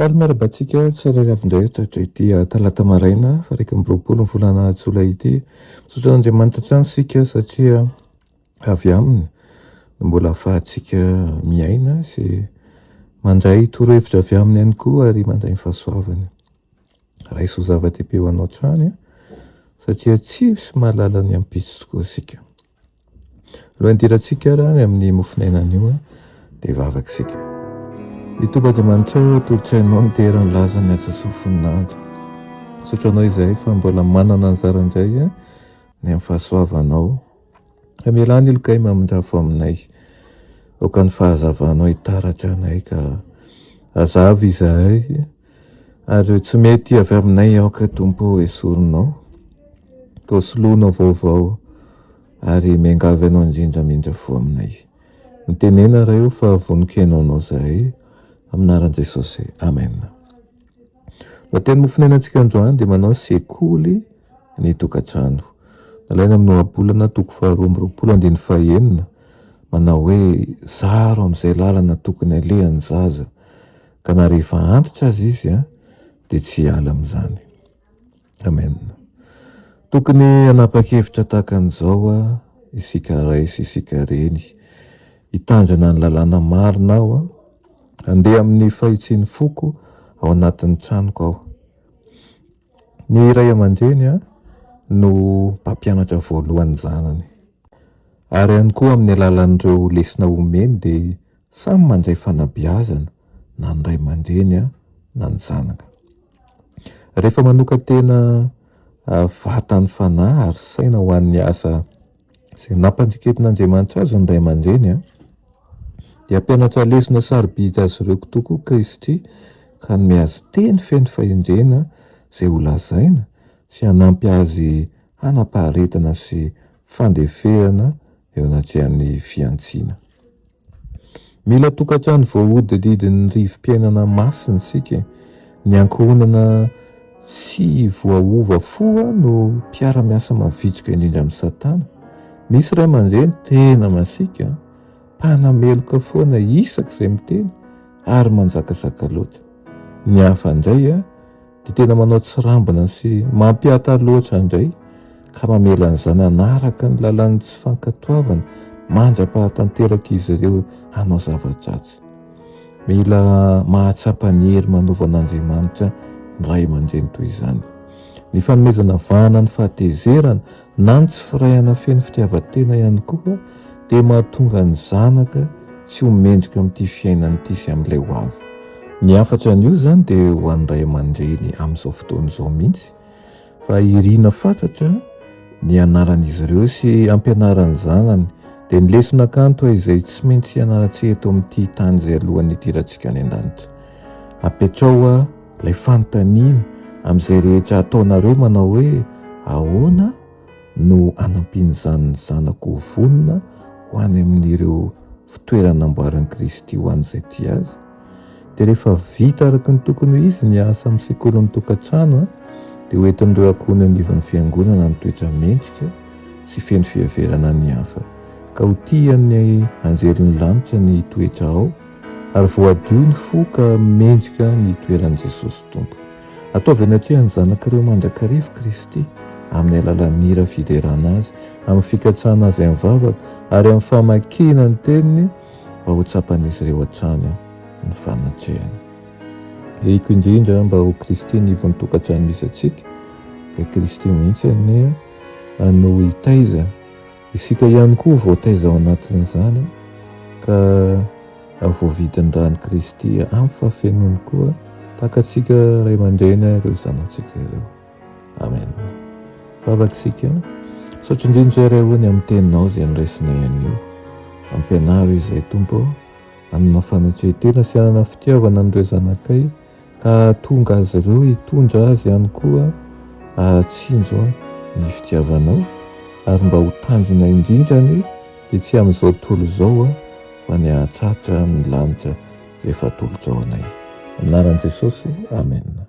Faly miarabantsika tsara ravindray tratra ity talata maraina fa 20 volana Jolay ity. Misaotra Andriamanitra trano sika satria avy aminy mbola ahafahantsika miaina sy mandray torohevitra avy aminy ihany koa ary mandray ny fahasoavany. Raiso zava-dehibe ho anao trany satria tsy mahalala ny ampitso tokoa sika. Alohan'ny hidirantsika raha amin'ny mofinainana io dia vavaka sika. Itomba-Andriamanitra tolotrainao ny teran'ny laza ny asa sy ny voninahitra. Misaotranao izay fa mbola manana anjara indray ny amin'ny fahasoavanao. Mialany ilokay mamindrafo aminay. Aoka ny fahazavanao hitaratra anay ka azavy izahay ary tsy mety avy aminay aoka Tompo esorinao. Ka soloanao vaovao ary miangavy anao indrindra mindrafo aminay. Mitenena raha io fa voninkainao anao zahay. Aminaran'i Jesosy. Amen. Teny mofinainantsika androany dia manao sekoly ny tokantrano. Nalaina amin'ny ohabolana 2:20 manao hoe zaro amin'izay lalana tokony alehan'ny zaza ka na rehefa antitra azy izy dia tsy hiala amin'izany. Amen. Tokony hanapa-kevitra tahaka an'izao isika ray sy isika reny. Hitandrina ny lalàna marina andeha amin'ny fahitsian'ny foko ao anatin'ny tranoko ao. Ny ray aman-dreny no mpampianatra voalohan'ny zanany. Ary ihany koa amin'ny alalan'ireo lesona omeny dia samy mandray fanabeazana na ny ray aman-dreny na ny zanaka. Rehefa manoka tena vatany fanahy ary saina ho an'ny asa izay nampandriketin'Andriamanitra azy ny ray aman-dreny dia ampianatra lesona sarobidy azy ireo kitoko Kristy ka miazo teny feno fahendrena izay ho lazaina sy hanampy azy hanapaharetana sy fandefehana eo anatrehan'ny fiantsiana. Mila tokantrano voahodidin'ny rivom-piainana masina sika. Ny ankohonana tsy voaova foa no mpiara-miasa mavitrika indrindra amin'ny Satana. Misy ray aman-dreny tena masika mpanameloka foana isaka izay miteny ary manjakazaka loatra. Ny hafa indray dia tena manao tsirambina sy mampiata loatra indray ka mamela an'izany anaraka ny lalàn'ny tsy fankatoavana mandra-pahatanteraka izy ireo hanao zava-dratsy. Mila mahatsapa ny hery manovan'Andriamanitra ny ray aman-dreny toy izany. Ny fanomezana vahana ny fahatezerana na ny tsy firayana feno fitiavan-tena ihany koa dia mahatonga ny zanaka tsy ho mendrika amin'ity fiainana ity sy amin'ilay ho avy. Ny hafatra an'io izany dia ho an'ny ray aman-dreny amin'izao fotoan'izao mihitsy fa irina fantatra ny anaran'izy ireo sy ampianaran'ny zanany dia ny lesona kanto izay tsy maintsy hianaratsika eto amin'ity tany izay alohan'ny hidirantsika any an-danitra. Apetrao ilay fanontaniana amin'izay rehetra ataonareo manao hoe ahoana no anampiany izany ny zanako ho vonona ho any amin'ireo fitoerana amboaran'i Kristy ho an'izay ty azy. Dia rehefa vita araka ny tokony ho izy miasa amin'ny sekoly ny tokantrano dia hoentin'ireo ankohony anivon'ny fiangonana ny toetra mendrika sy feno fihaverana ny hafa ka ho tian'ny anjelin'ny lanitra ny toetra ao ary voadio ny fo ka mendrika ny toeran'i Jesosy Tompo. Ataovy atrehan'ny zanak'ireo mandrakarivo Kristy amin'ny alalan'ny hira fiderana azy, amin'ny fikatsahana azy amin'ny vavaka ary amin'ny famakina ny teniny mba ho tsapan'izy ireo hatrany ny fanatrehany. Iriko indrindra mba ho Kristy nivon'ny tokantrano misy antsika ka Kristy mihitsy no hitaiza isika ihany koa voataiza ao anatin'izany ka voavidin'ny rany Kristy amin'ny fahafenony koa tahaka antsika ray aman-dreny ireo zanantsika ireo. Amen. Vavaksika misaotra indrindra iray hoany amin'ny teninao izay niraisinay an'io. Ampianaro izay Tompo hanana fanatrehatena sy hanana fitiavana an'ireo zanakay ka tonga azy ireo hitondra azy ihany koa ahatsinjo ny fitiavanao ary mba ho tanjona indrindrany dia tsy amin'izao tontolo izao fa ny hahatratra ny lanitra izay fatolotra ao anay. Anaran'i Jesosy. Amen.